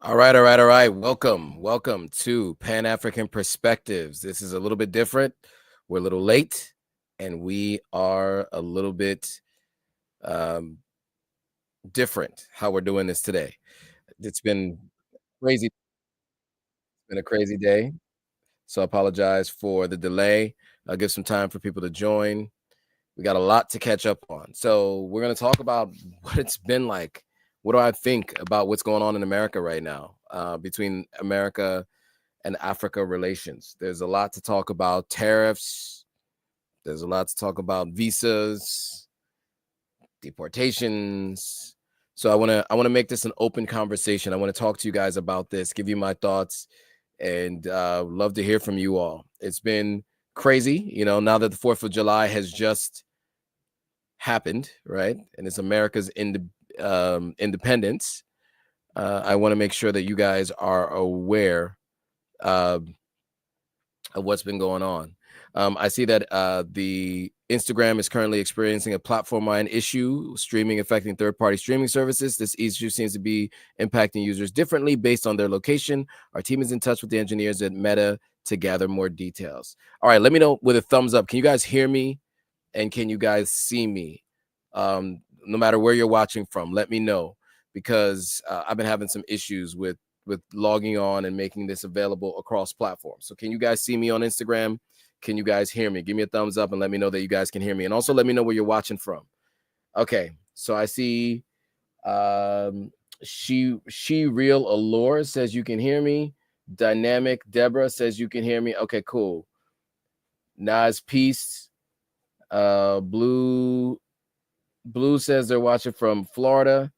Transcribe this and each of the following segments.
All right. Welcome to Pan African Perspectives. This is a little bit different. We're a little late, and we are a little bit um, different how we're doing this today. It's been crazy. It's been a crazy day, so I apologize for the delay. I'll give some time for people to join. We got a lot to catch up on, so we're going to talk about what it's been like. What do I think about what's going on in America right now, between America and Africa relations? There's a lot to talk about. Tariffs. There's a lot to talk about. Visas, deportations. So I want to make this an open conversation. I want to talk to you guys about this, give you my thoughts, and love to hear from you all. It's been crazy, now that the 4th of July has just happened, right? And it's America's independence. I want to make sure that you guys are aware uh, of what's been going on. I see that the Instagram is currently experiencing a platform-wide issue, streaming affecting third-party streaming services. This issue seems to be impacting users differently based on their location. Our team is in touch with the engineers at Meta to gather more details. All right, let me know with a thumbs up. Can you guys hear me? And can you guys see me? No matter where you're watching from, let me know, because I've been having some issues with logging on and making this available across platforms. So can you guys see me on Instagram? Can you guys hear me? Give me a thumbs up and let me know that you guys can hear me. And also let me know where you're watching from. Okay, so I see she real allure says you can hear me. Dynamic Deborah says you can hear me. Okay, cool. Nas Peace. Blue says they're watching from Florida.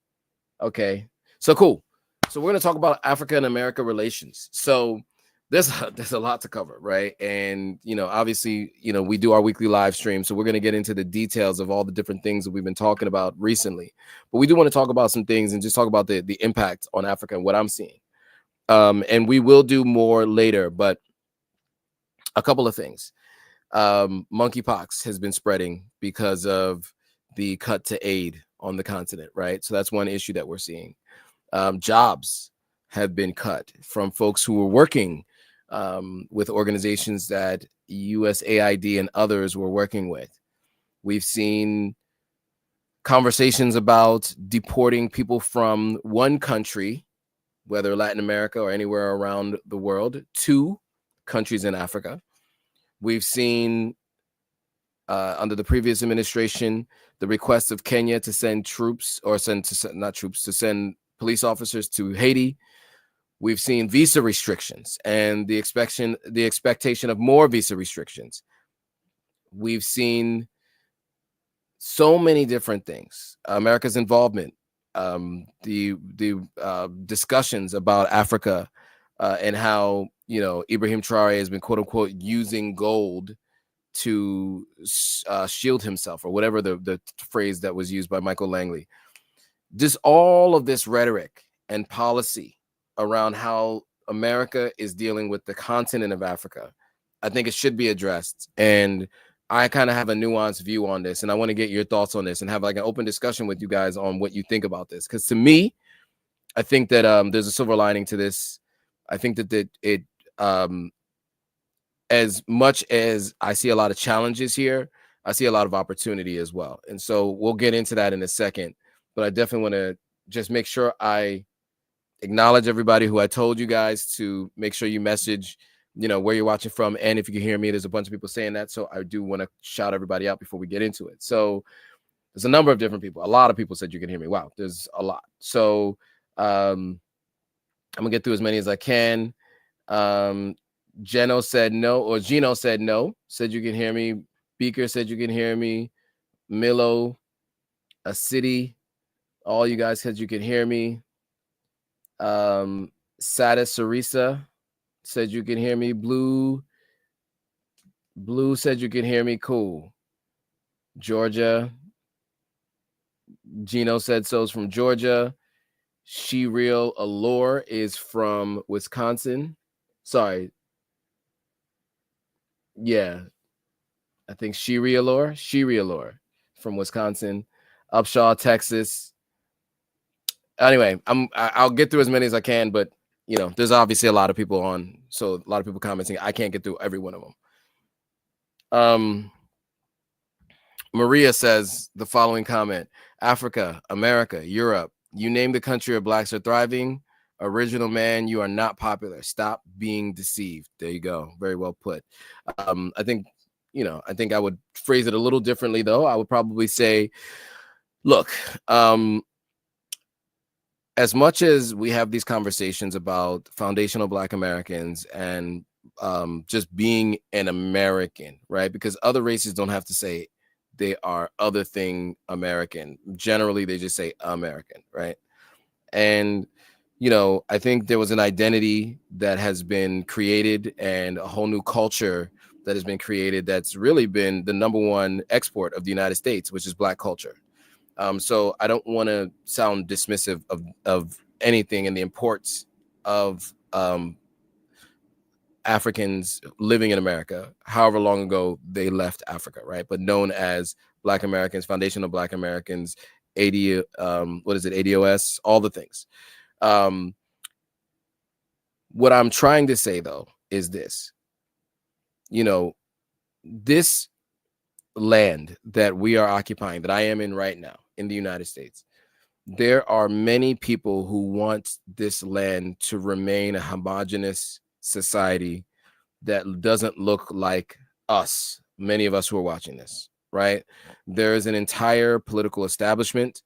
Okay, so cool. So we're going to talk about Africa and America relations. So there's a lot to cover, right? And obviously, we do our weekly live stream, so we're going to get into the details of all the different things that we've been talking about recently. But we do want to talk about some things and just talk about the impact on Africa and what I'm seeing. And we will do more later, but a couple of things. Monkeypox has been spreading because of the cut to aid on the continent, right? So that's one issue that we're seeing. Jobs have been cut from folks who were working with organizations that USAID and others were working with. We've seen conversations about deporting people from one country, whether Latin America or anywhere around the world, to countries in Africa. We've seen under the previous administration, the request of Kenya to send troops or to send police officers to Haiti. We've seen visa restrictions and the expectation of more visa restrictions. We've seen so many different things. America's involvement, the discussions about Africa, and how Ibrahim Traore has been quote unquote using gold to shield himself, or whatever the phrase that was used by Michael Langley. Just all of this rhetoric and policy around how America is dealing with the continent of Africa, I think it should be addressed. And I kind of have a nuanced view on this, and I want to get your thoughts on this and have like an open discussion with you guys on what you think about this. Because to me, I think that there's a silver lining to this. I think that it as much as I see a lot of challenges here, I see a lot of opportunity as well. And so we'll get into that in a second. But I definitely want to just make sure I acknowledge everybody who I told you guys to make sure you message, where you're watching from. And if you can hear me, there's a bunch of people saying that. So I do want to shout everybody out before we get into it. So there's a number of different people. A lot of people said you can hear me. Wow, there's a lot. So I'm going to get through as many as I can. Gino said no, said you can hear me. Beaker said you can hear me. Milo, a city, all you guys said you can hear me. Sada Sarisa said you can hear me. Blue said you can hear me. Cool. Georgia. Gino said so's from Georgia. She Real Allure is from Wisconsin. Sorry. Yeah. I think Shiri Allure from Wisconsin. Upshaw, Texas. Anyway, I'll get through as many as I can, but you know, there's obviously a lot of people on, so a lot of people commenting. I can't get through every one of them. Maria says the following comment: Africa, America, Europe, you name the country where blacks are thriving. Original man, you are not popular. Stop being deceived. There you go. Very well put. I think, you know, I think I would phrase it a little differently, though. I would probably say, look, as much as we have these conversations about foundational Black Americans and just being an American, right? Because other races don't have to say they are other thing American. Generally, they just say American, right? And, you know, I think there was an identity that has been created and a whole new culture that has been created that's really been the number one export of the United States, which is Black culture. So I don't want to sound dismissive of anything and the importance of Africans living in America, however long ago they left Africa, right? But known as Black Americans, foundational Black Americans, ADOS, all the things. What I'm trying to say, though, is this. You know, this land that we are occupying, that I am in right now in the United States, there are many people who want this land to remain a homogenous society that doesn't look like us, many of us who are watching this, right? There's an entire political establishment.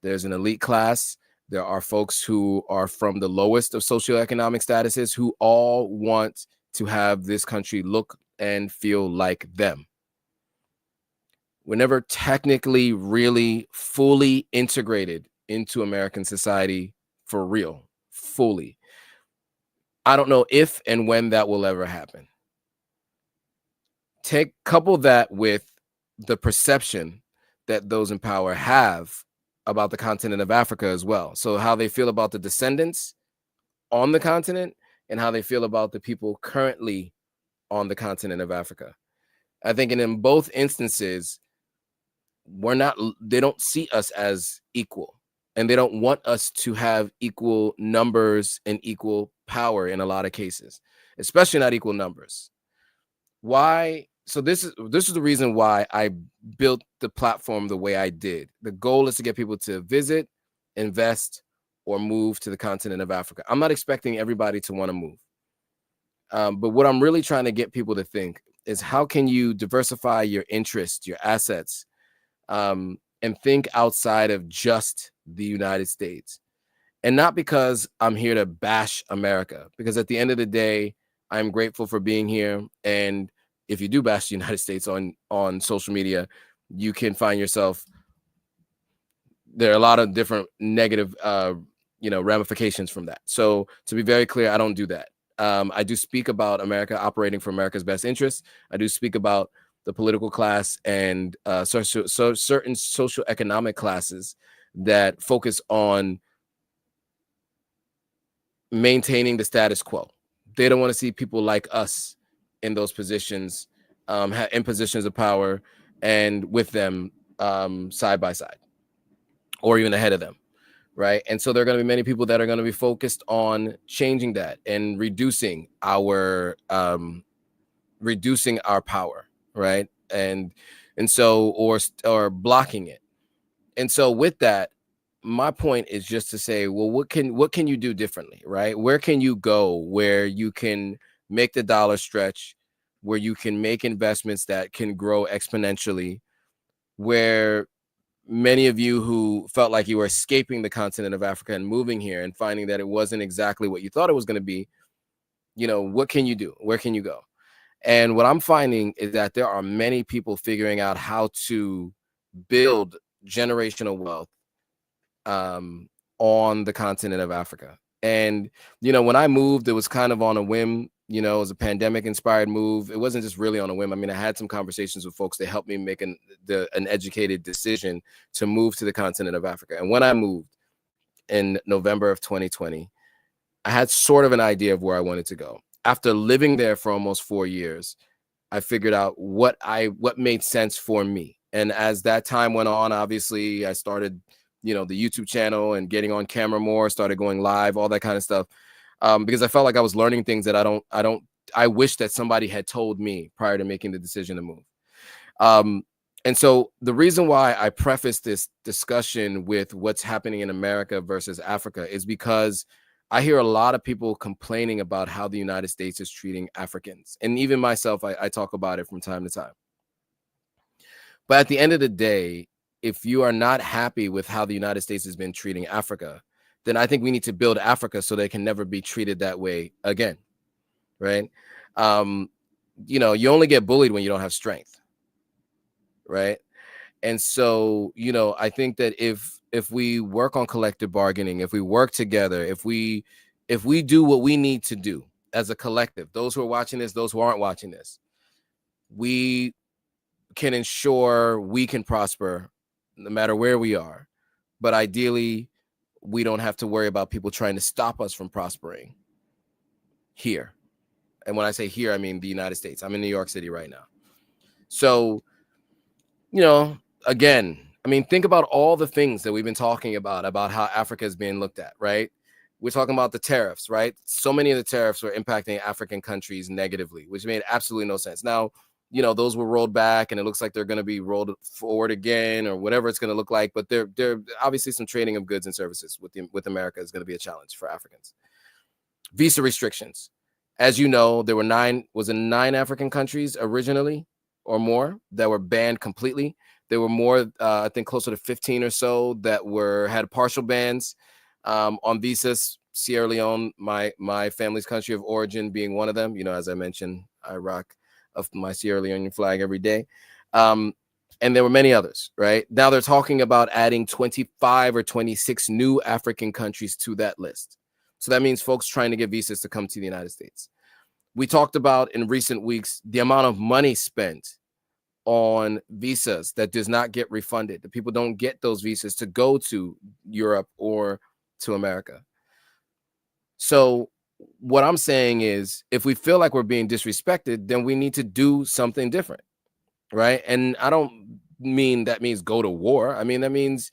There's an elite class. There are folks who are from the lowest of socioeconomic statuses who all want to have this country look and feel like them. We're never technically really fully integrated into American society for real, fully. I don't know if and when that will ever happen. Couple that with the perception that those in power have about the continent of Africa as well. So how they feel about the descendants on the continent and how they feel about the people currently on the continent of Africa. I think in both instances, they don't see us as equal, and they don't want us to have equal numbers and equal power in a lot of cases, especially not equal numbers. Why? So this is the reason why I built the platform the way I did. The goal is to get people to visit, invest, or move to the continent of Africa. I'm not expecting everybody to want to move. But what I'm really trying to get people to think is, how can you diversify your interests, your assets, and think outside of just the United States? And not because I'm here to bash America, because at the end of the day, I'm grateful for being here. And if you do bash the United States on social media, you can find yourself, there are a lot of different negative ramifications from that. So to be very clear, I don't do that. I do speak about America operating for America's best interests. I do speak about the political class and certain socioeconomic classes that focus on maintaining the status quo. They don't want to see people like us in those positions, in positions of power, and with them side by side, or even ahead of them, right? And so there are going to be many people that are going to be focused on changing that and reducing our power, right? And so or blocking it. And so with that, my point is just to say, well, what can you do differently, right? Where can you go where you can make the dollar stretch, where you can make investments that can grow exponentially, where many of you who felt like you were escaping the continent of Africa and moving here and finding that it wasn't exactly what you thought it was going to be, what can you do? Where can you go? And what I'm finding is that there are many people figuring out how to build generational wealth on the continent of Africa. And, when I moved, it was kind of on a whim. It was a pandemic inspired move. It wasn't just really on a whim. I mean, I had some conversations with folks that helped me make an educated decision to move to the continent of Africa. And when I moved in November of 2020, I had sort of an idea of where I wanted to go. After living there for almost 4 years, I figured out what made sense for me. And as that time went on, obviously I started the YouTube channel and getting on camera more, started going live, all that kind of stuff. Because I felt like I was learning things that I wish that somebody had told me prior to making the decision to move. And so the reason why I preface this discussion with what's happening in America versus Africa is because I hear a lot of people complaining about how the United States is treating Africans. And even myself, I talk about it from time to time. But at the end of the day, if you are not happy with how the United States has been treating Africa, then I think we need to build Africa so they can never be treated that way again. Right. You only get bullied when you don't have strength. Right. And so, I think that if we work on collective bargaining, if we work together, if we do what we need to do as a collective, those who are watching this, those who aren't watching this, we can ensure we can prosper no matter where we are. But ideally, we don't have to worry about people trying to stop us from prospering here. And when I say here, I mean the United States. I'm in New York City right now. So, again, I mean, think about all the things that we've been talking about how Africa is being looked at, right? We're talking about the tariffs, right? So many of the tariffs were impacting African countries negatively, which made absolutely no sense. Now, those were rolled back and it looks like they're going to be rolled forward again or whatever it's going to look like. But they're obviously some trading of goods and services with America is going to be a challenge for Africans. Visa restrictions. As you know, there were 9 African countries originally or more that were banned completely. There were more, I think closer to 15 or so that had partial bans on visas. Sierra Leone, my family's country of origin, being one of them. As I mentioned, I rock of my Sierra Leone flag every day. And there were many others, right? Now they're talking about adding 25 or 26 new African countries to that list. So that means folks trying to get visas to come to the United States. We talked about in recent weeks the amount of money spent on visas that does not get refunded. The people don't get those visas to go to Europe or to America. So what I'm saying is, if we feel like we're being disrespected, then we need to do something different, right? And I don't mean that means go to war. I mean, that means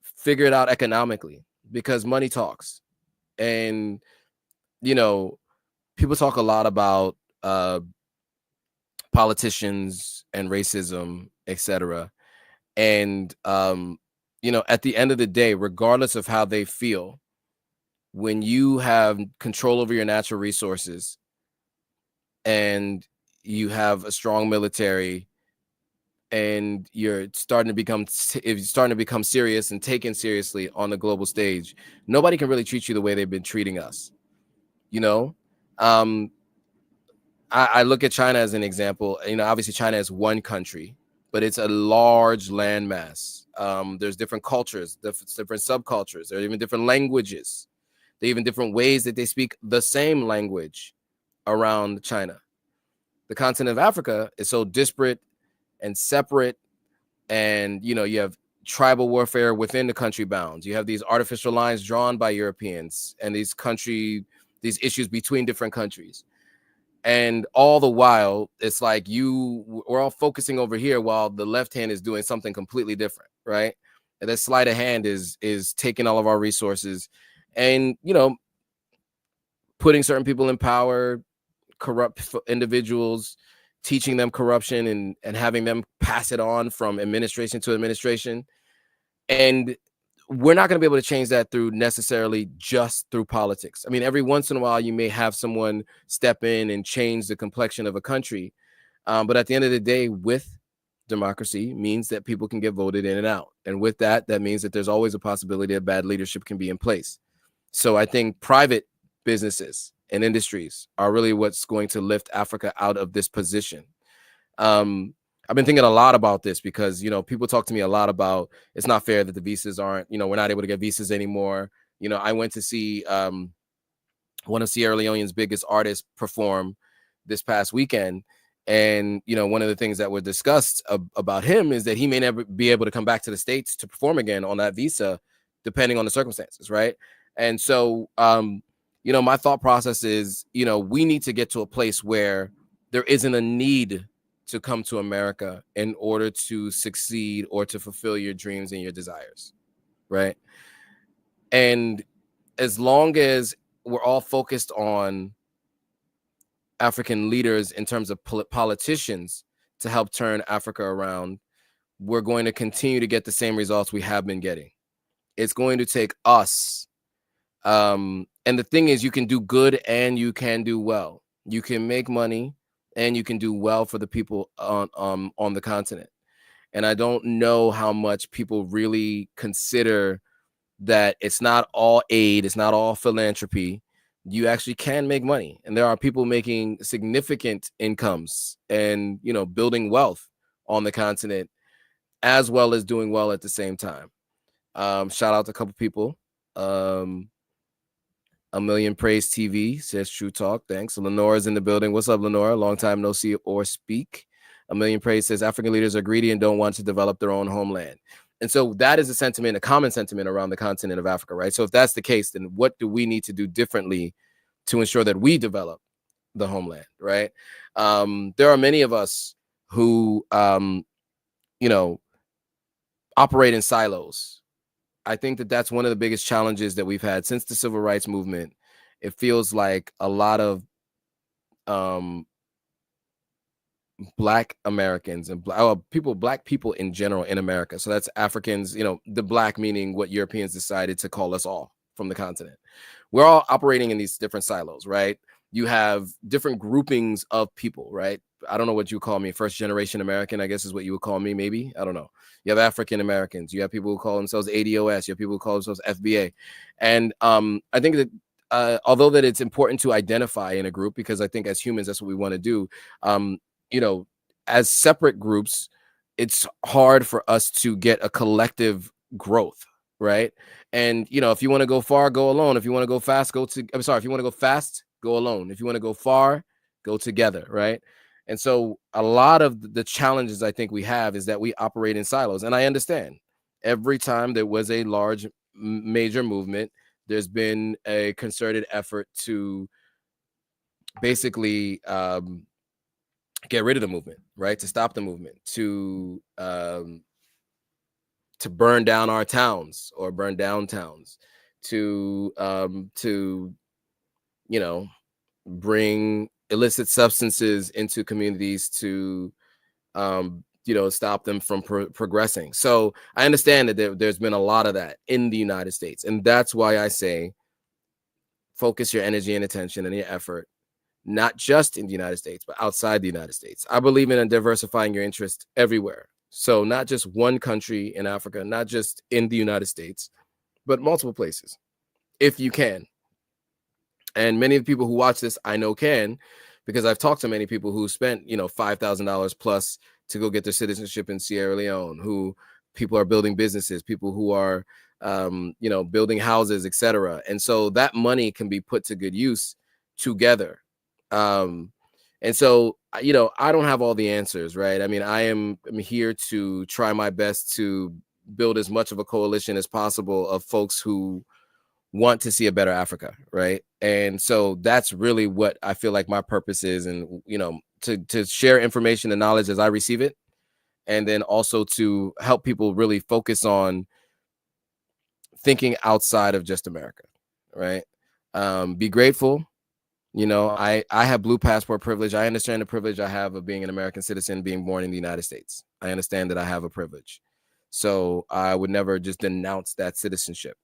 figure it out economically, because money talks. And, people talk a lot about politicians and racism, etc. And, at the end of the day, regardless of how they feel, when you have control over your natural resources and you have a strong military and you're starting to become serious and taken seriously on the global stage, nobody can really treat you the way they've been treating us. I look at China as an example. Obviously China is one country, but it's a large landmass. There's different cultures, different subcultures. There are even different languages. There are even different ways that they speak the same language around China. The continent of Africa is so disparate and separate. And, you have tribal warfare within the country bounds. You have these artificial lines drawn by Europeans and these issues between different countries. And all the while, it's like we're all focusing over here while the left hand is doing something completely different, right? And that sleight of hand is taking all of our resources and, putting certain people in power, corrupt individuals, teaching them corruption and having them pass it on from administration to administration. And we're not going to be able to change that through necessarily just through politics. I mean, every once in a while, you may have someone step in and change the complexion of a country. But at the end of the day, with democracy means that people can get voted in and out. And with that means that there's always a possibility that bad leadership can be in place. So I think private businesses and industries are really what's going to lift Africa out of this position. I've been thinking a lot about this because, people talk to me a lot about it's not fair that the visas aren't, we're not able to get visas anymore. I went to see one of Sierra Leone's biggest artists perform this past weekend. And, one of the things that were discussed about him is that he may never be able to come back to the States to perform again on that visa, depending on the circumstances. Right. And so, my thought process is, we need to get to a place where there isn't a need to come to America in order to succeed or to fulfill your dreams and your desires. right? And as long as we're all focused on African leaders in terms of politicians to help turn Africa around, we're going to continue to get the same results we have been getting. It's going to take us. And the thing is, you can do good and you can do well. You can make money and you can do well for the people on the continent. And I don't know how much people really consider that it's not all aid, it's not all philanthropy. You actually can make money, and there are people making significant incomes and, you know, building wealth on the continent, as well as doing well at the same time. Shout out to a couple people. A Million Praise TV says True Talk. Thanks. Lenora's in the building. What's up, Lenora? Long time no see or speak. A Million Praise says African leaders are greedy and don't want to develop their own homeland. And so that is a sentiment, a common sentiment around the continent of Africa, right? So if that's the case, then what do we need to do differently to ensure that we develop the homeland, right? There are many of us who, you know, operate in silos. I think that that's one of the biggest challenges that we've had since the civil rights movement. It feels like a lot of Black Americans and Black people in general in America. So that's Africans, you know, the Black meaning what Europeans decided to call us all from the continent. We're all operating in these different silos, right? You have different groupings of people, right? I don't know what you call me, first generation American, I guess is what you would call me, maybe. I don't know. You have African Americans, you have people who call themselves ADOS, you have people who call themselves FBA. And I think that although that it's important to identify in a group, because I think as humans, that's what we want to do. You know, as separate groups, it's hard for us to get a collective growth, right? And, you know, if you want to go far, go alone. If you want to go fast, if you want to go fast, go alone. If you want to go far, go together, right? And so a lot of the challenges I think we have is that we operate in silos. And I understand every time there was a large major movement, there's been a concerted effort to basically get rid of the movement, right? To stop the movement, to burn down our towns or burn down towns, to you know, bring illicit substances into communities to you know, stop them from progressing. So I understand that there's been a lot of that in the United States, and that's why I say focus your energy and attention and your effort not just in the United States, but outside the United States. I believe in diversifying your interest everywhere. So not just one country in Africa, not just in the United States, but multiple places, if you can. And many of the people who watch this, I know can, because I've talked to many people who spent, you know, $5,000 plus to go get their citizenship in Sierra Leone, who people are building businesses, people who are, you know, building houses, etc. And so that money can be put to good use together. And so, you know, I don't have all the answers, right? I mean, I'm here to try my best to build as much of a coalition as possible of folks who want to see a better Africa, right? And so that's really what I feel like my purpose is, and, you know, to share information and knowledge as I receive it, and then also to help people really focus on thinking outside of just America, right? Be grateful. You know, I have blue passport privilege. I understand the privilege I have of being an American citizen, being born in the United States. I understand that I have a privilege. So I would never just denounce that citizenship.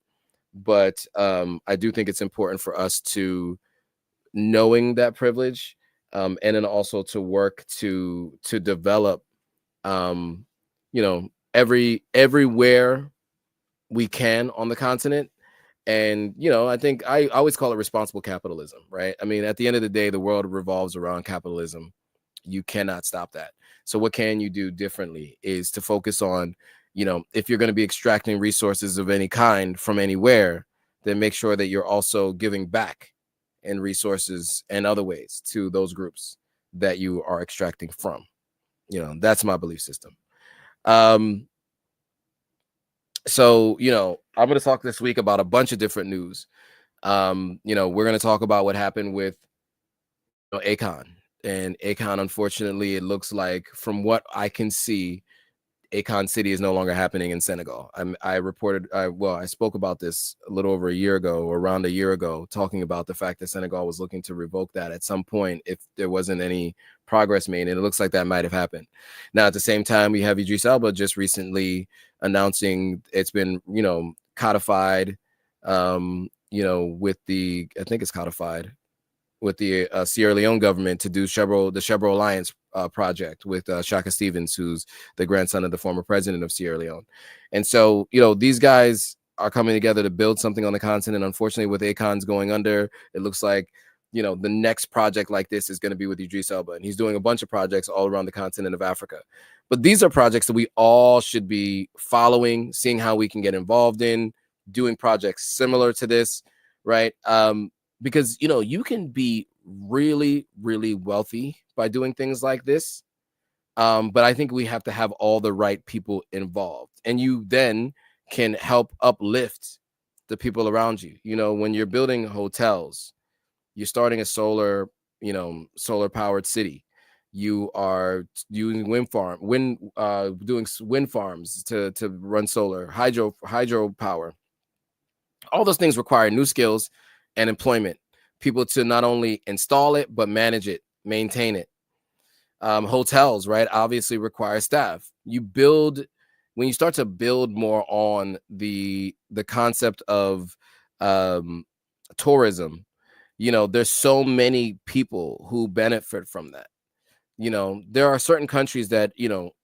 But I do think it's important for us to knowing that privilege, and then also to work to develop, you know, everywhere we can on the continent. And, you know, I think I always call it responsible capitalism, right? I mean, at the end of the day, the world revolves around capitalism. You cannot stop that. So what can you do differently is to focus on, you know, if you're going to be extracting resources of any kind from anywhere, then make sure that you're also giving back in resources and other ways to those groups that you are extracting from. You know, that's my belief system. So, you know, I'm going to talk this week about a bunch of different news. You know, we're going to talk about what happened with, you know, Akon. And Akon, unfortunately, it looks like, from what I can see, Akon City is no longer happening in Senegal. I spoke about this a little over a year ago, or around a year ago, talking about the fact that Senegal was looking to revoke that at some point if there wasn't any progress made, and it looks like that might have happened. Now, at the same time, we have Idris Elba just recently announcing it's been, codified, with the, I think it's codified with the Sierra Leone government to do the Chevro Alliance project with Shaka Stevens, who's the grandson of the former president of Sierra Leone. And so, these guys are coming together to build something on the continent. Unfortunately, with Akon's going under, it looks like, the next project like this is going to be with Idris Elba. And he's doing a bunch of projects all around the continent of Africa. But these are projects that we all should be following, seeing how we can get involved in, doing projects similar to this, right? Because you can be really, really wealthy by doing things like this, but I think we have to have all the right people involved, and you then can help uplift the people around you. When you're building hotels, you're starting a solar powered city. You are doing doing wind farms to run solar, hydro power. All those things require new skills and employment, people to not only install it, but manage it, maintain it. Hotels, right, obviously require staff. When you start to build more on the concept of tourism, there's so many people who benefit from that. There are certain countries that,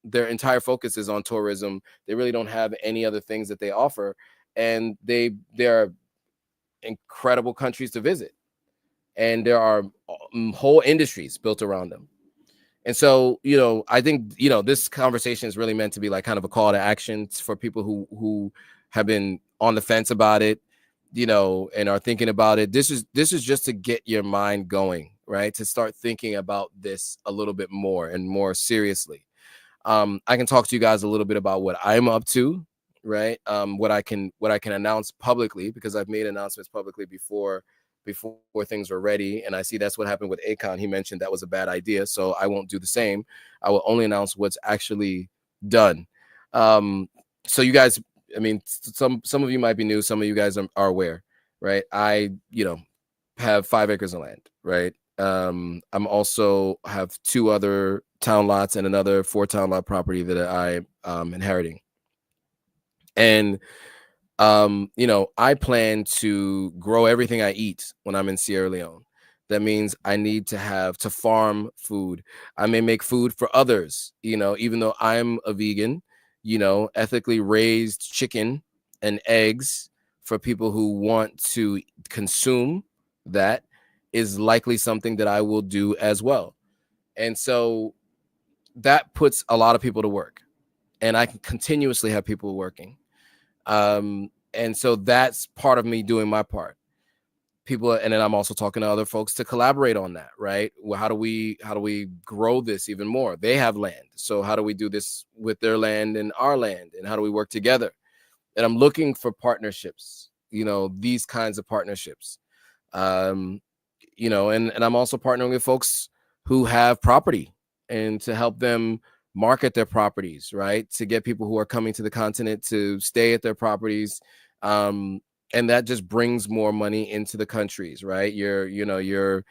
their entire focus is on tourism. They really don't have any other things that they offer. And they are incredible countries to visit, and there are whole industries built around them. And so, I think, this conversation is really meant to be like kind of a call to action for people who have been on the fence about it, and are thinking about it. This is just to get your mind going, right? To start thinking about this a little bit more and more seriously. I can talk to you guys a little bit about what I'm up to, right? What I can announce publicly, because I've made announcements publicly before things were ready. And I see that's what happened with Akon. He mentioned that was a bad idea, so I won't do the same. I will only announce what's actually done. So you guys, I mean, some of you might be new, some of you guys are aware, right? I have 5 acres of land, right? I'm also have 2 other town lots and another 4 town lot property that I'm inheriting. And I plan to grow everything I eat when I'm in Sierra Leone. That means I need to farm food. I may make food for others, even though I'm a vegan, ethically raised chicken and eggs for people who want to consume that is likely something that I will do as well. And so that puts a lot of people to work, and I can continuously have people working. And so that's part of me doing my part. People, and then I'm also talking to other folks to collaborate on that, right? Well, how do we grow this even more? They have land, so how do we do this with their land and our land, and how do we work together? And I'm looking for partnerships, these kinds of partnerships. And I'm also partnering with folks who have property, and to help them market their properties, right? To get people who are coming to the continent to stay at their properties. And that just brings more money into the countries, right? You're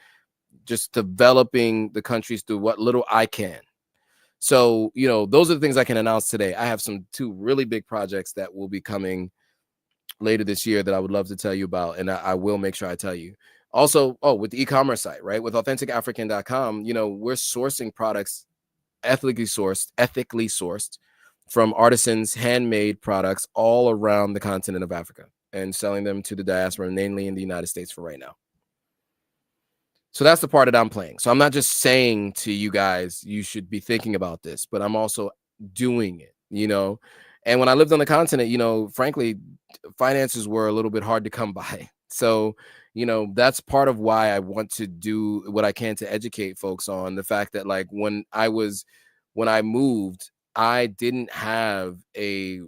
just developing the countries through what little I can. So, those are the things I can announce today. I have 2 really big projects that will be coming later this year that I would love to tell you about, and I will make sure I tell you. Also, with the e-commerce site, right? With AuthenticAfrican.com, we're sourcing products ethically sourced from artisans, handmade products all around the continent of Africa, and selling them to the diaspora, mainly in the United States for right now. So that's the part that I'm playing. So I'm not just saying to you guys, you should be thinking about this, but I'm also doing it, And when I lived on the continent, frankly, finances were a little bit hard to come by. So, that's part of why I want to do what I can to educate folks on the fact that, like, when I moved, I didn't have a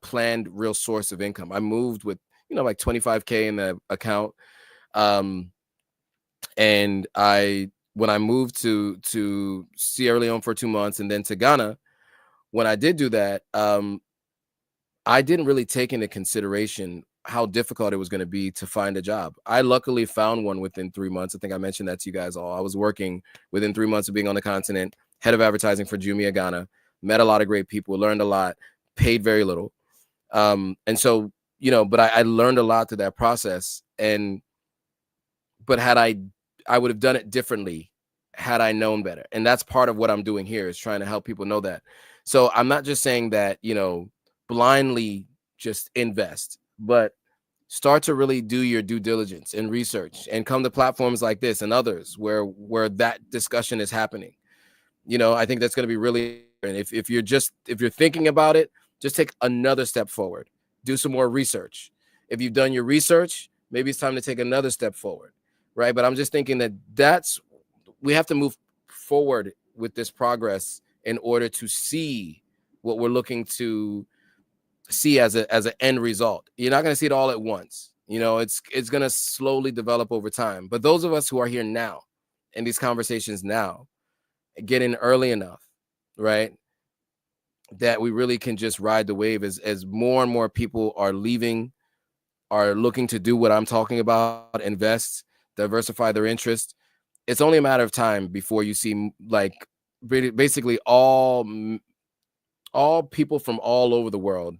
planned real source of income. I moved with, like $25K in the account. And when I moved to Sierra Leone for 2 months and then to Ghana, when I did do that, I didn't really take into consideration how difficult it was going to be to find a job. I luckily found one within 3 months. I think I mentioned that to you guys all. I was working within 3 months of being on the continent, head of advertising for Jumia Ghana, met a lot of great people, learned a lot, paid very little. And so, but I learned a lot through that process. But I would have done it differently had I known better. And that's part of what I'm doing here, is trying to help people know that. So I'm not just saying that, blindly just invest, but start to really do your due diligence and research, and come to platforms like this and others where that discussion is happening. I think that's going to be really, and if you're thinking about it, just take another step forward, do some more research. If you've done your research, maybe it's time to take another step forward, right? But I'm just thinking that we have to move forward with this progress in order to see what we're looking to see as an end result. You're not going to see it all at once. It's going to slowly develop over time. But those of us who are here now in these conversations now, get in early enough, right, that we really can just ride the wave as more and more people are looking to do what I'm talking about, invest, diversify their interests. It's only a matter of time before you see, like, basically all people from all over the world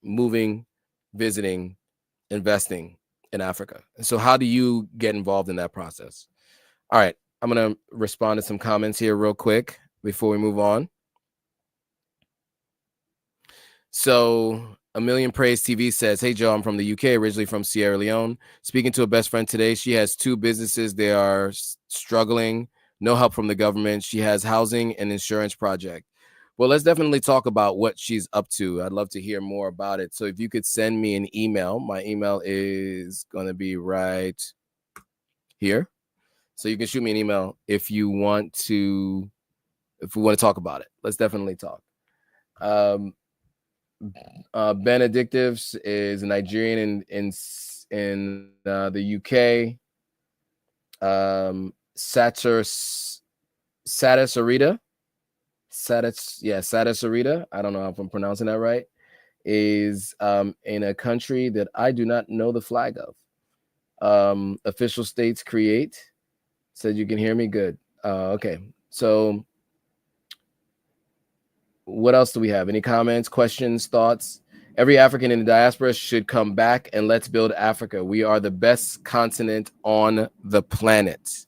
moving, visiting, investing in Africa. So how do you get involved in that process? All right, I'm going to respond to some comments here real quick before we move on. So A Million Praise TV says, hey, Joe, I'm from the UK, originally from Sierra Leone. Speaking to a best friend today. She has 2 businesses. They are struggling. No help from the government. She has housing and insurance project. Well, let's definitely talk about what she's up to. I'd love to hear more about it. So if you could send me an email, my email is going to be right here. So you can shoot me an email if we want to talk about it. Let's definitely talk. Benedictives is a Nigerian in the UK. Satis Arita, I don't know if I'm pronouncing that right, is in a country that I do not know the flag of. Official states create. Said you can hear me good. Okay, so what else do we have? Any comments, questions, thoughts? Every African in the diaspora should come back and let's build Africa. We are the best continent on the planet.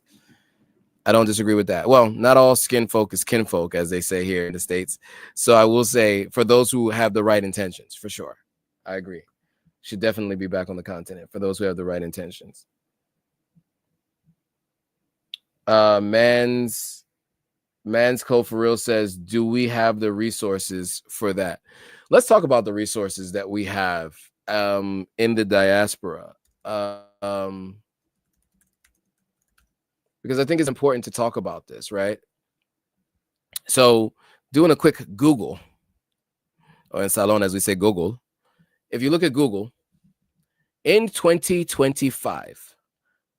I don't disagree with that. Well, not all skin folk is kinfolk, as they say here in the States. So I will say, for those who have the right intentions, for sure, I agree. Should definitely be back on the continent for those who have the right intentions. Man's Code for Real says, do we have the resources for that? Let's talk about the resources that we have in the diaspora. Because I think it's important to talk about this, right? So doing a quick Google, or in Salon, as we say, Google. If you look at Google, in 2025,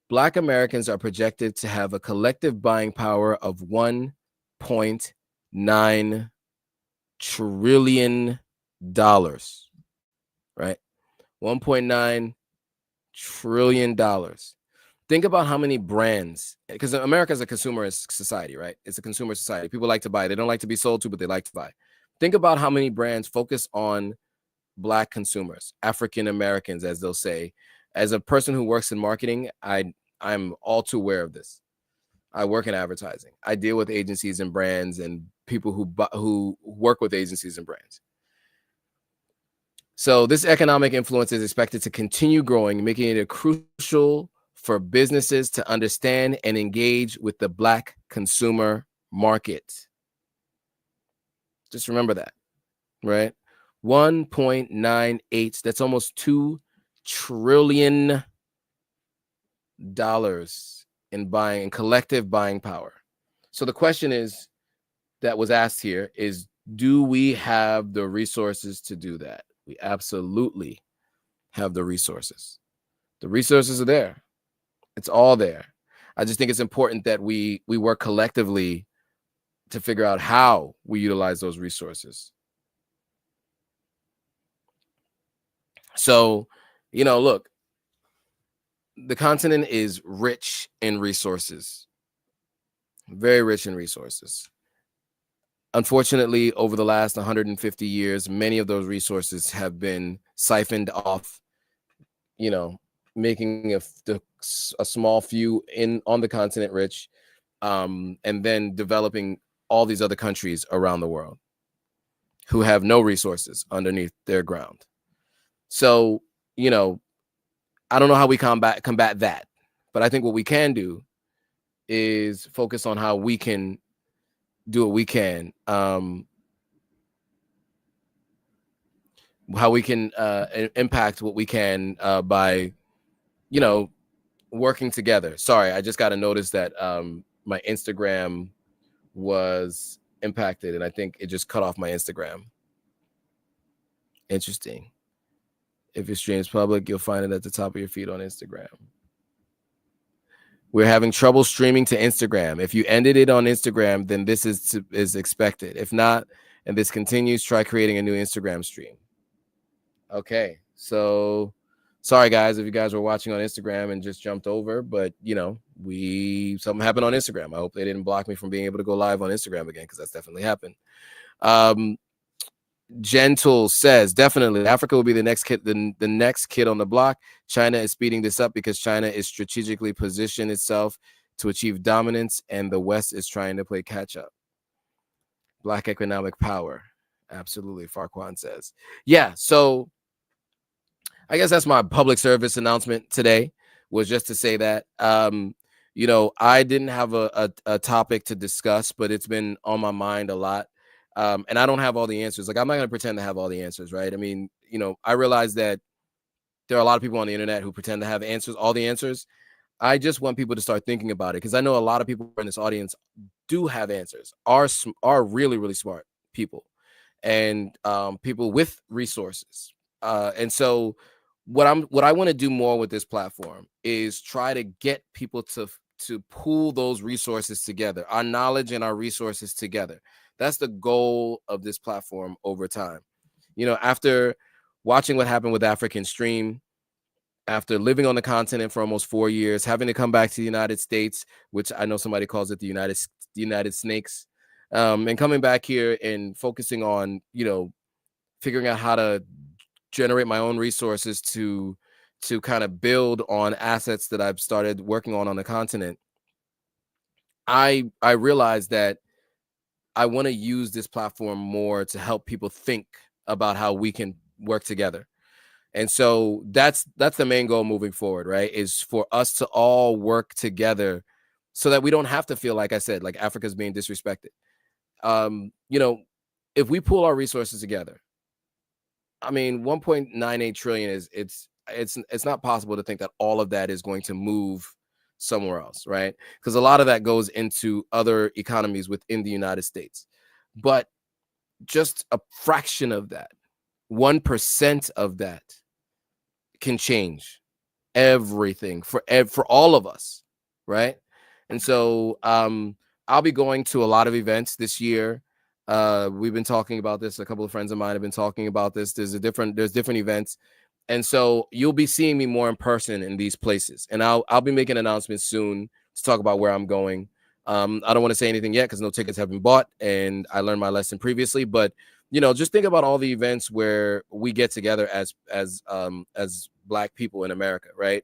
Black Americans are projected to have a collective buying power of $1.9 trillion, right? $1.9 trillion. Think about how many brands, because America is a consumerist society, right? It's a consumer society. People like to buy. They don't like to be sold to, but they like to buy. Think about how many brands focus on Black consumers, African Americans, as they'll say. As a person who works in marketing, I'm all too aware of this. I work in advertising. I deal with agencies and brands and people who work with agencies and brands. So this economic influence is expected to continue growing, making it a crucial for businesses to understand and engage with the Black consumer market. Just remember that, right? 1.98, that's almost $2 trillion in buying and collective buying power. So the question is that was asked here is, do we have the resources to do that? We absolutely have the resources. The resources are there. It's all there. I just think it's important that we work collectively to figure out how we utilize those resources. So, look, the continent is rich in resources, very rich in resources. Unfortunately, over the last 150 years, many of those resources have been siphoned off, making a small few on the continent rich, and then developing all these other countries around the world who have no resources underneath their ground. So, I don't know how we combat that, but I think what we can do is focus on how we can do what we can, how we can impact what we can by, working together. Sorry, I just got to notice that my Instagram was impacted, and I think it just cut off my Instagram. Interesting. If your stream is public, you'll find it at the top of your feed on Instagram. We're having trouble streaming to Instagram. If you ended it on Instagram, then this is expected. If not, and this continues, try creating a new Instagram stream. Okay, so sorry guys if you guys were watching on Instagram and just jumped over, but something happened on Instagram. I hope they didn't block me from being able to go live on Instagram again, because that's definitely happened. Gentle says, definitely Africa will be the next kid, the next kid on the block. China is speeding this up because China is strategically positioned itself to achieve dominance, and the West is trying to play catch up. Black economic power. Absolutely, Farquan says. Yeah, so I guess that's my public service announcement today, was just to say that I didn't have a topic to discuss, but it's been on my mind a lot. And I don't have all the answers. Like, I'm not going to pretend to have all the answers, right? I mean, I realize that there are a lot of people on the internet who pretend to have all the answers. I just want people to start thinking about it, because I know a lot of people in this audience do have answers, are really, really smart people, and people with resources. And so what I want to do more with this platform is try to get people to pool those resources together, our knowledge and our resources together. That's the goal of this platform over time. After watching what happened with African Stream, after living on the continent for almost 4 years, having to come back to the United States, which I know somebody calls it the United Snakes, and coming back here and focusing on, figuring out how to generate my own resources to kind of build on assets that I've started working on the continent. I realized that I want to use this platform more to help people think about how we can work together. And so that's the main goal moving forward, right? Is for us to all work together so that we don't have to feel, like I said, like Africa's being disrespected. If we pool our resources together, I mean, 1.98 trillion is it's not possible to think that all of that is going to move somewhere else, right? Because a lot of that goes into other economies within the United States. But just a fraction of that, 1% of that, can change everything for all of us, right? And so I'll be going to a lot of events this year. We've been talking about this. A couple of friends of mine have been talking about this. There's different events. And so you'll be seeing me more in person in these places. And I'll be making announcements soon to talk about where I'm going. I don't want to say anything yet because no tickets have been bought, and I learned my lesson previously. But just think about all the events where we get together as Black people in America, right?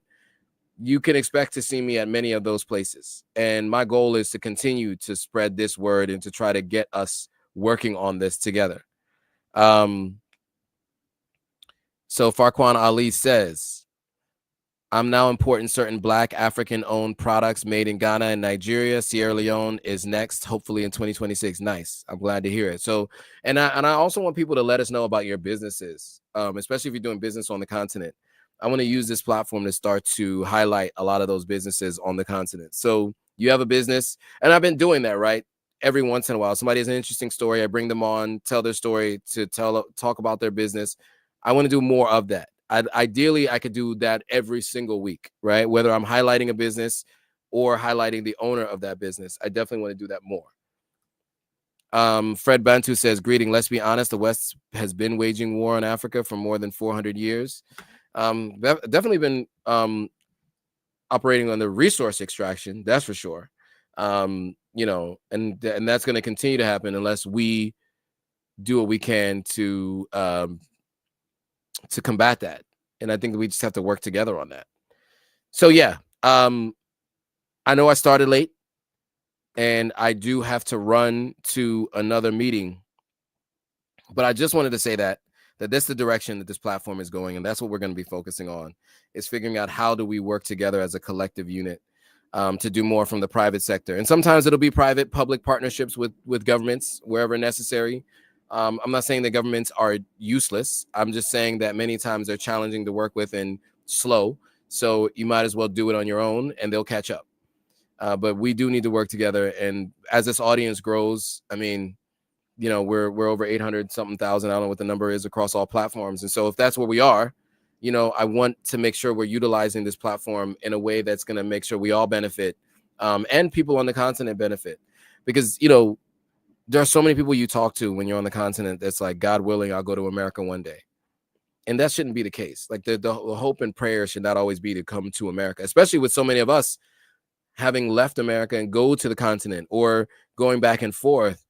You can expect to see me at many of those places. And my goal is to continue to spread this word and to try to get us working on this together. So Farquan Ali says, I'm now importing certain Black African-owned products made in Ghana and Nigeria. Sierra Leone is next, hopefully in 2026. Nice. I'm glad to hear it. So, and I also want people to let us know about your businesses, especially if you're doing business on the continent. I want to use this platform to start to highlight a lot of those businesses on the continent. So you have a business, and I've been doing that, right? Every once in a while, somebody has an interesting story. I bring them on, tell their story, to talk about their business. I want to do more of that. Ideally, I could do that every single week, right? Whether I'm highlighting a business or highlighting the owner of that business, I definitely want to do that more. Fred Bantu says, greeting. Let's be honest, the West has been waging war on Africa for more than 400 years. Definitely been operating on the resource extraction, that's for sure. You know, and that's going to continue to happen unless we do what we can to combat that. And I think we just have to work together on that. So yeah, I know I started late, and I do have to run to another meeting, but I just wanted to say that that's the direction that this platform is going, and that's what we're going to be focusing on, is figuring out how do we work together as a collective unit to do more from the private sector. And sometimes it'll be private public partnerships with governments wherever necessary. I'm not saying that governments are useless. I'm just saying that many times they're challenging to work with and slow, so you might as well do it on your own and they'll catch up. But we do need to work together, and as this audience grows, I mean, you know, we're over 800 something thousand. I don't know what the number is across all platforms. And so if that's where we are, you know, I want to make sure we're utilizing this platform in a way that's going to make sure we all benefit, and people on the continent benefit. Because, you know, there are so many people you talk to when you're on the continent that's like, God willing, I'll go to America one day. And that shouldn't be the case. Like the hope and prayer should not always be to come to America, especially with so many of us having left America and go to the continent, or going back and forth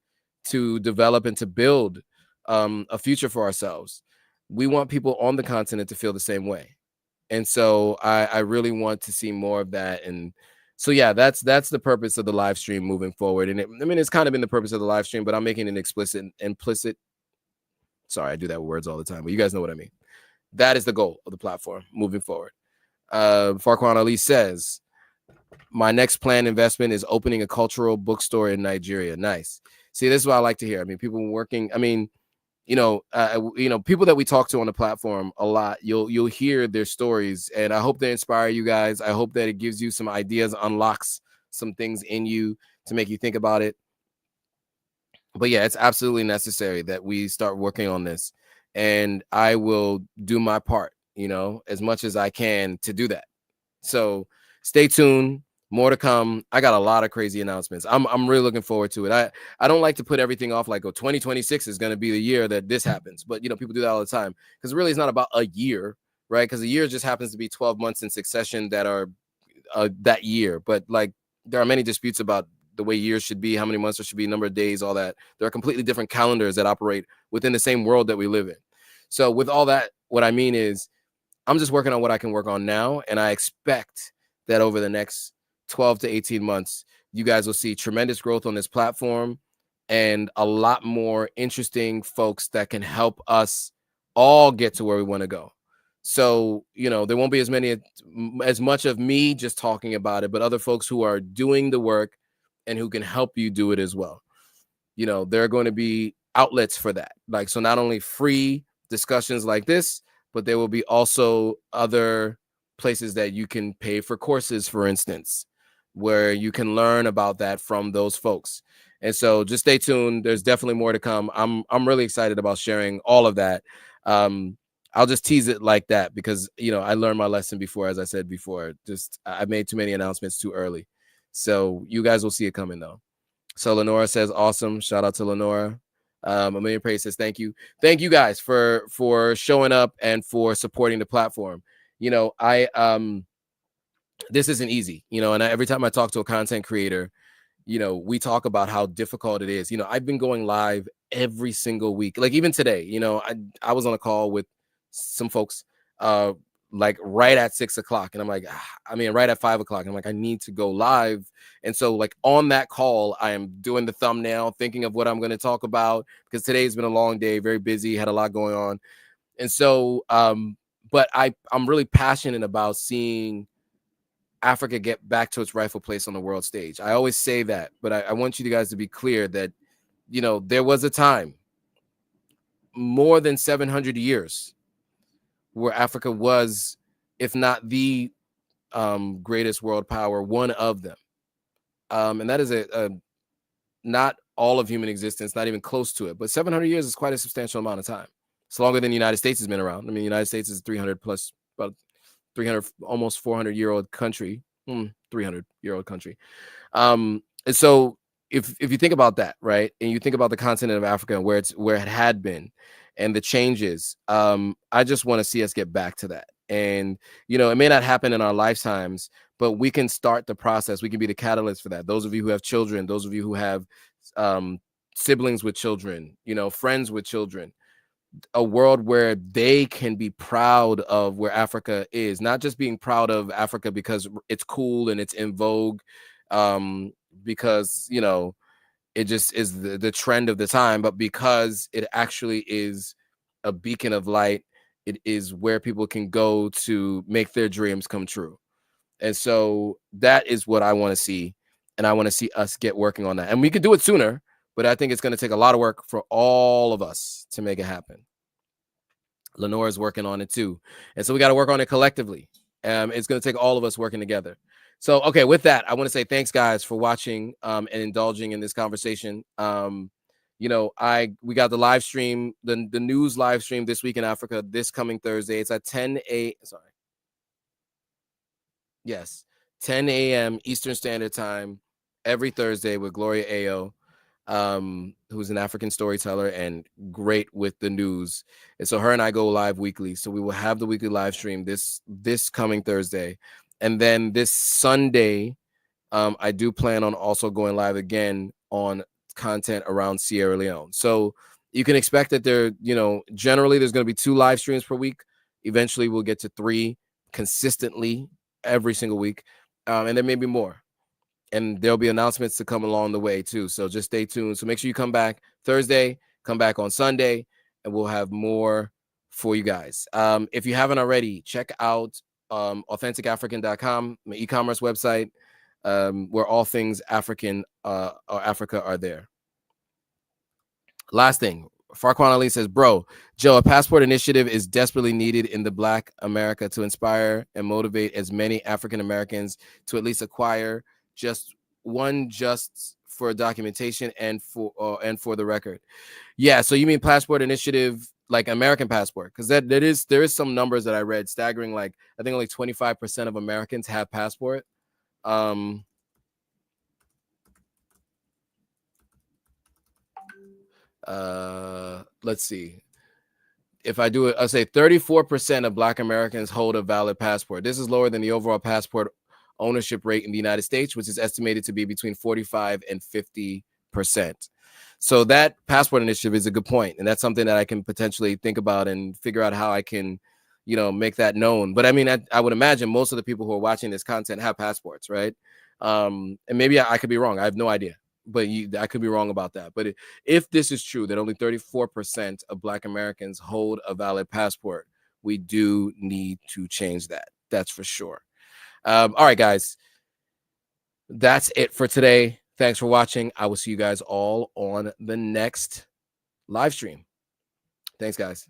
to develop and to build a future for ourselves. We want people on the continent to feel the same way. And so I really want to see more of that. And so, yeah, that's the purpose of the live stream moving forward. And it's kind of been the purpose of the live stream, but I'm making an implicit. Sorry, I do that with words all the time, but you guys know what I mean. That is the goal of the platform moving forward. Farquan Ali says, my next planned investment is opening a cultural bookstore in Nigeria. Nice. See, this is what I like to hear. I mean, people working, I mean, you know, people that we talk to on the platform a lot, you'll hear their stories, and I hope they inspire you guys. I hope that it gives you some ideas, unlocks some things in you to make you think about it. But yeah, it's absolutely necessary that we start working on this, and I will do my part, you know, as much as I can to do that. So stay tuned. More to come. I got a lot of crazy announcements. I'm really looking forward to it. I don't like to put everything off like, oh, 2026 is going to be the year that this happens. But, you know, people do that all the time, because really it's not about a year, right? Because a year just happens to be 12 months in succession that are that year. But like, there are many disputes about the way years should be, how many months there should be, number of days, all that. There are completely different calendars that operate within the same world that we live in. So with all that, what I mean is, I'm just working on what I can work on now. And I expect that over the next 12 to 18 months, you guys will see tremendous growth on this platform and a lot more interesting folks that can help us all get to where we want to go. So, you know, there won't be as much of me just talking about it, but other folks who are doing the work and who can help you do it as well. You know, there are going to be outlets for that. Like, so not only free discussions like this, but there will be also other places that you can pay for courses, for instance, where you can learn about that from those folks. And so just stay tuned. There's definitely more to come. I'm really excited about sharing all of that. I'll just tease it like that because, you know, I learned my lesson before, as I said before. Just I made too many announcements too early. So you guys will see it coming though. So Lenora says, awesome. Shout out to Lenora. Amelia Praise says, thank you. Thank you guys for showing up and for supporting the platform. You know, this isn't easy, you know, and every time I talk to a content creator, you know, we talk about how difficult it is. You know, I've been going live every single week. Like even today, you know, I was on a call with some folks, like right at 6 o'clock. And I'm like, right at 5 o'clock. I'm like, I need to go live. And so like on that call, I am doing the thumbnail, thinking of what I'm going to talk about, because today's been a long day, very busy, had a lot going on. And so, but I'm really passionate about seeing Africa get back to its rightful place on the world stage. I always say that, but I want you guys to be clear that, you know, there was a time more than 700 years where Africa was, if not the greatest world power, one of them. And that is not all of human existence, not even close to it, but 700 years is quite a substantial amount of time. It's longer than the United States has been around. I mean, the United States is 300 plus, about 300, almost 400-year-old country, 300-year-old country. And so if you think about that, right, and you think about the continent of Africa and where it had been and the changes, I just want to see us get back to that. And it may not happen in our lifetimes, but we can start the process. We can be the catalyst for that. Those of you who have children, those of you who have siblings with children, friends with children, a world where they can be proud of where Africa is, not just being proud of Africa because it's cool and it's in vogue, because it just is the trend of the time, but because it actually is a beacon of light. It is where people can go to make their dreams come true. And so that is what I want to see. And I want to see us get working on that. And we could do it sooner, but I think it's going to take a lot of work for all of us to make it happen. Lenore is working on it too. And so we got to work on it collectively. It's going to take all of us working together. So, okay, with that, I want to say thanks, guys, for watching and indulging in this conversation. We got the live stream, the news live stream this week in Africa this coming Thursday. It's at 10 a.m. Eastern Standard Time every Thursday with Gloria Ayo, who's an African storyteller and great with the news. And so her and I go live weekly. So we will have the weekly live stream this coming Thursday. And then this Sunday, I do plan on also going live again on content around Sierra Leone. So you can expect that generally there's going to be 2 live streams per week. Eventually we'll get to 3 consistently every single week. And there may be more. And there'll be announcements to come along the way too. So just stay tuned. So make sure you come back Thursday, come back on Sunday, and we'll have more for you guys. If you haven't already, check out AuthenticAfrican.com, my e-commerce website, where all things African or Africa are there. Last thing, Farquan Ali says, bro, Joe, a passport initiative is desperately needed in the Black America to inspire and motivate as many African Americans to at least acquire just for documentation and for the record. Yeah, so you mean passport initiative like American passport? Because there is some numbers that I read staggering, like I think only 25% of Americans have passport. Let's see. If I do it, I'll say 34% of Black Americans hold a valid passport. This is lower than the overall passport ownership rate in the United States, which is estimated to be between 45 and 50%. So that passport initiative is a good point, and that's something that I can potentially think about and figure out how I can, make that known. But I mean, I would imagine most of the people who are watching this content have passports, right? And maybe I could be wrong. I have no idea, but I could be wrong about that. But if this is true, that only 34% of Black Americans hold a valid passport, we do need to change that. That's for sure. All right, guys, that's it for today. Thanks for watching. I will see you guys all on the next live stream. Thanks, guys.